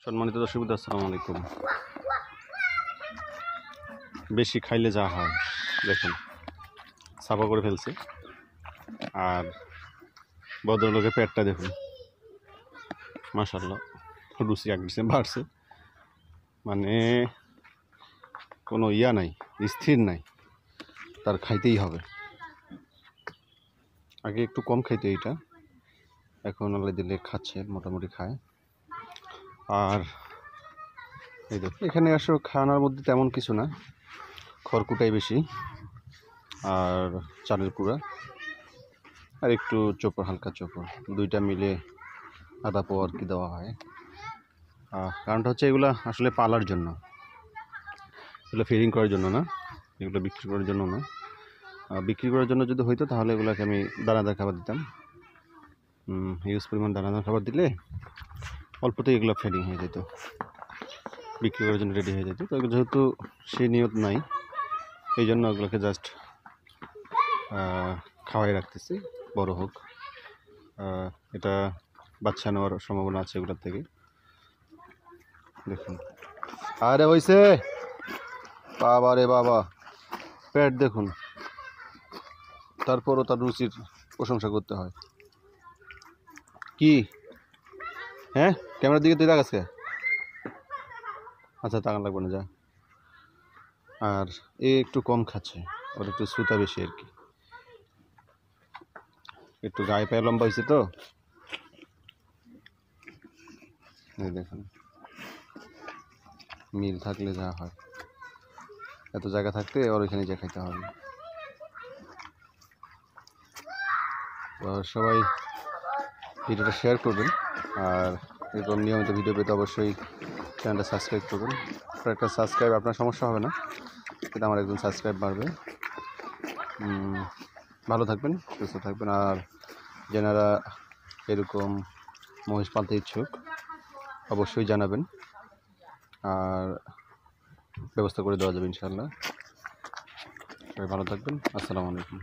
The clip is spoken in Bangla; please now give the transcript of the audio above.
সম্মানিত দর্শক, আসসালামু আলাইকুম। বেশি খাইলে যা হয় দেখুন, সাফা করে ফেলছে। আর ভদ্রলোকের পেটটা দেখুন, মাশাআল্লাহ রুচি একদিন বাড়ছে, মানে কোনো ইয়া নাই, স্থির নাই, তার খাইতেই হবে। আগে একটু কম খাইতো এইটা, এখন আল্লাহ দিলে খাচ্ছে, মোটামুটি খায়। আর এই দেখুন, এখানে আসলে খাওয়ানোর মধ্যে তেমন কিছু না, খড়কুটাই বেশি, আর চালের কুড়া, আর একটু চোপড়, হালকা চোপড়, দুইটা মিলে আদা পোয়া আর কি দেওয়া হয়। কারণটা হচ্ছে এগুলো আসলে পালার জন্য, এগুলো ফিডিং করার জন্য না, এগুলো বিক্রি করার জন্য না। বিক্রি করার জন্য যদি হইতো তাহলে এগুলোকে আমি দানাদার খাবার দিতাম। হিউজ পরিমাণ দানাদার খাবার দিলে অল্পতেই এগুলো ফিডিং হয়ে যেত, বিক্রি করার জন্য রেডি হয়ে যেত। তো যেহেতু সেই নিয়ত নাই, এই জন্য এগুলোকে জাস্ট খাওয়াই রাখতেছি, বড় হোক। এটা বাচ্চা নেওয়ার সম্ভাবনা আছে এগুলোর থেকে। দেখুন, আরে হইছে বাবা রে বাবা, পেট দেখুন, তারপরও তার রুচির প্রশংসা করতে হয়। কি হ্যাঁ, ক্যামেরার দিকে তুই তাকাস কে? আচ্ছা, তাকান লাগবে না, যা। আর এ একটু কম খাচ্ছে, ওর একটু সুতা বেশি আর কি, একটু গায়ে পায়ে লম্বা হয়েছে তো। এই দেখুন, মিল থাকলে যা হয়, এত জায়গা থাকতে ওর ওইখানে যা খাইতে হবে। তো সবাই ভিডিওটা শেয়ার করবেন, আর এরকম নিয়মিত ভিডিও পেতে অবশ্যই চ্যানেলটা সাবস্ক্রাইব করবেন। একটা সাবস্ক্রাইব আপনার সমস্যা হবে না, কিন্তু আমার একজন সাবস্ক্রাইব বাড়বে। ভালো থাকবেন, সুস্থ থাকবেন। আর যারা এরকম মহিষ পালতে ইচ্ছুক অবশ্যই জানাবেন, আর ব্যবস্থা করে দেওয়া যাবে ইনশাআল্লাহ। সবাই ভালো থাকবেন। আসসালামু আলাইকুম।